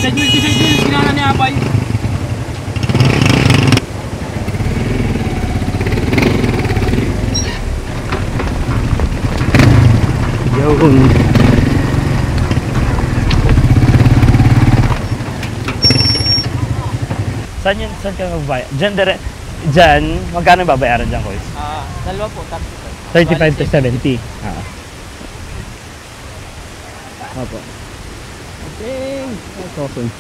Side wheel, sinana ni Abay. Yun. Saan yun? Saan ka magbabayad? Diyan, magkano babayaran dyan, Kois? Dalawa po, 35 to 70. Opo. Okay. That's awesome.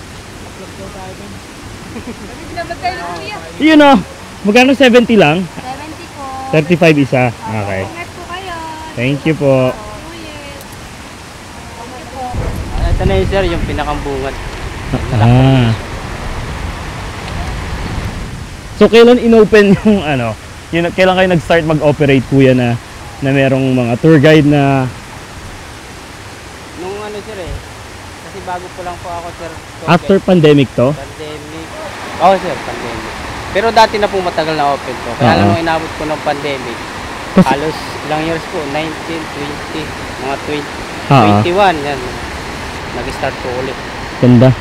Yun o. Magkano 70 lang? 70 po. 35 isa. Okay. Ingat po kayo. Thank you po. Ito na yun sir, yung pinakambungan. So kailan inopen yung ano? Kailan kayo nag-start mag-operate kuya na merong mga tour guide na Nung ano sir kasi bago po lang po ako sir. after pandemic to? Pandemic. Oo sir, pandemic. Pero dati na po matagal na open to. Kaya lang nung inabot ko ng pandemic, halos ilang years po, 19, 20, mga 21 yan. Nag-start po ulit. Ganda.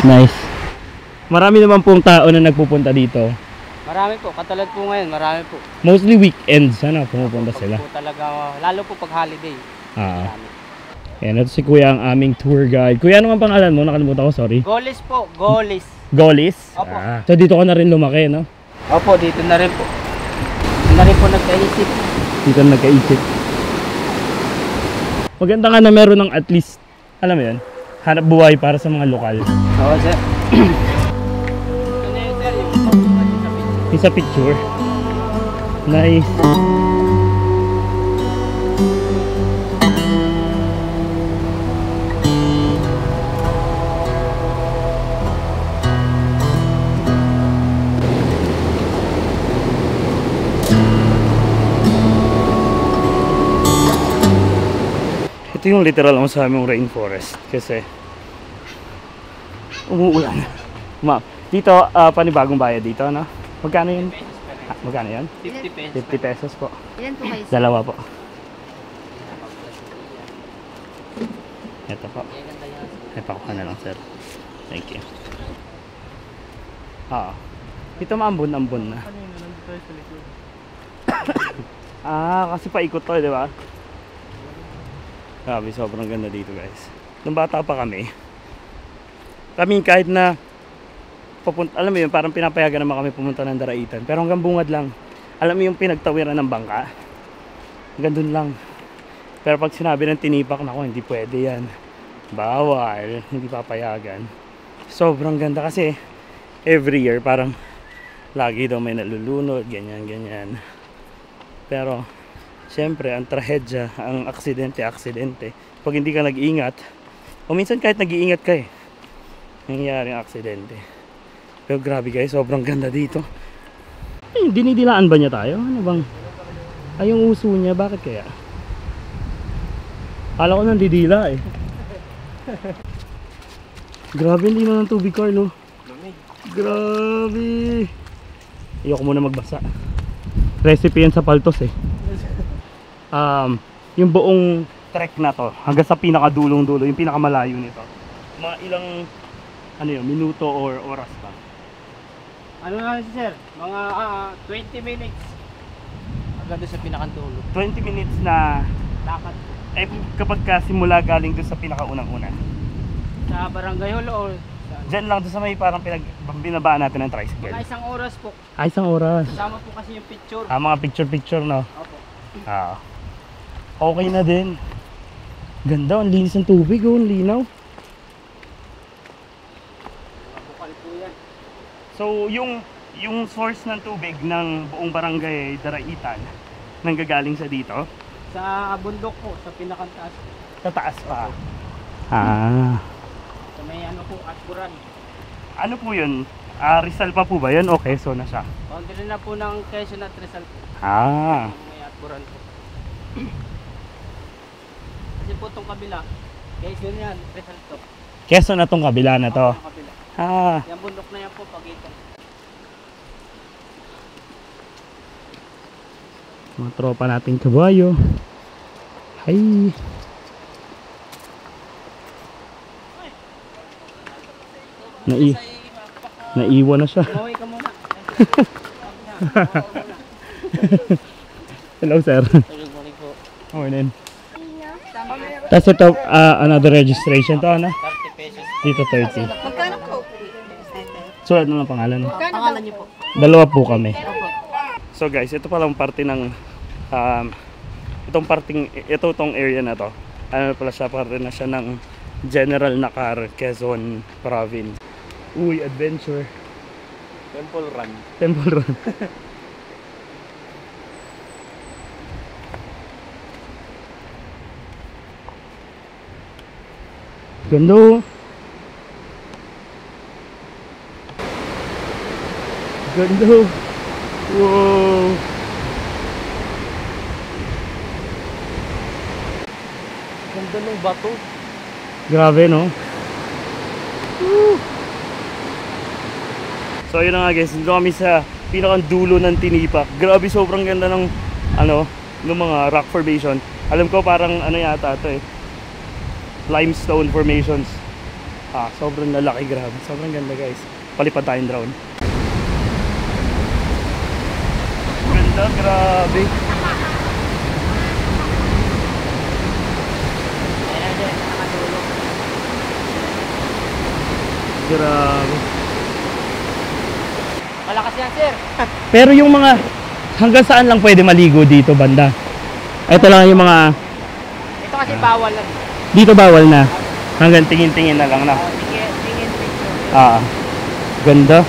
Nice. Marami naman pong tao na nagpupunta dito. Marami po, katulad po ngayon, marami po. Mostly weekends, pumupunta sila. Po talaga, lalo po pag holiday. Marami. Yan, ito si kuya ang aming tour guide. Kuya, ano ang pangalan mo? Nakalimutan ko, sorry. Golis po, Golis. Golis? Opo. So dito ka na rin lumaki, no? Opo, dito na rin po. Dito na rin po nagkaisip. Dito na nagkaisip. Maganda nga na meron ng at least, alam mo yun, hanap buhay para sa mga lokal. Oo, sir. Yung sa picture. Nice. Ito yung literal ang sa aming rainforest kasi umuulan. Dito, panibagong bayad dito, no? Magkano yun? Magkano yun? 50 pesos. 50 pesos po. Ilan po kayo? Dalawa po. Ito po. Ipakuha na lang, sir. Thank you. Ito maambon-ambon na. Kasi paikot to, di ba? Grabe, sobrang ganda dito, guys. Nung bata pa kami kahit na papunta, alam mo yun, parang pinapayagan naman kami pumunta ng Daraitan, pero hanggang bungad lang. Alam mo yung pinagtawiran ng bangka, hanggang dun lang. Pero pag sinabi ng tinipak, nako, hindi pwede yan, bawal, hindi papayagan. Sobrang ganda kasi every year parang lagi daw may nalulunod, ganyan ganyan. Pero syempre ang trahedya, ang aksidente pag hindi ka nag-iingat, o minsan kahit nag-iingat ka nangyayari ang aksidente. Pero grabe guys, sobrang ganda dito. Dinidilaan ba niya tayo? Ano bang yung uso niya, bakit kaya? Kala ko nandidila Grabe, hindi na ng tubig, Carlo. Grabe. Ayoko muna magbasa. Recipe yan sa Paltos yung buong trek na to hanggang sa pinakadulong-dulo, yung pinakamalayo nito, mga ilang minuto or oras ba? Ano na sir? Mga 20 minutes. Agad sa pinakandulo. 20 minutes na Lakad po. Kapag simula galing doon sa pinakaunang-una? Sa Barangay Hall o Diyan lang doon sa may parang binabaan natin ng tricycle. mga isang oras po. Isang oras. Kasama po kasi yung picture. Mga picture-picture, no? Opo. Okay na din. Ganda, ang linis ng tubig, ang linaw. Mabukal po yan. So, yung source ng tubig ng buong barangay Daraitan, nanggagaling sa dito? Sa bundok po, sa pinakantaas. Sa taas pa. Sa may po, Atburan. Ano po yun? Rizal pa po ba yun? O Quezon na siya? Boundary na po ng Quezon at Rizal po. May Atburan po. Kasi po itong kabila, Quezon yan, Rizal to. Quezon na tong kabila na to. Kabila. Yung bundok na yan po, pagitan. Mga tropa nating kabayo. Hi. Naiwan na siya. Maway ka muna. Hello, sir. Good morning po. Morning. Tapos ito, another registration to, ano? 30 pesos. Dito 30. Magkano po? Sulat mo ng pangalan. Pangalan niyo po. Dalawa po kami. So guys, ito palang parte ng itong area na to. Ano pala siya, parte na siya ng General Nakar, Quezon Province. Uy, adventure. Temple Run. Temple Run. Ganda oh. Ganda oh. Wow. Ganda ng bato. Grabe no. Woo. So yun na nga guys, dito kami sa pinakang dulo ng Tinipak. Grabe, sobrang ganda ng ng mga rock formation. Alam ko parang ano yata ito eh, limestone formations. Sobrang lalaki, grabe. Sobrang ganda guys. Palipad tayong drone. Ganda, grabe. Grabe. Malakas yan, sir. Pero yung mga hanggang saan lang pwede maligo dito banda? Ito lang yung mga Ito kasi bawal lang. dito bawal na. Hanggang tingin-tingin na lang na. Tingin picture. Ganda.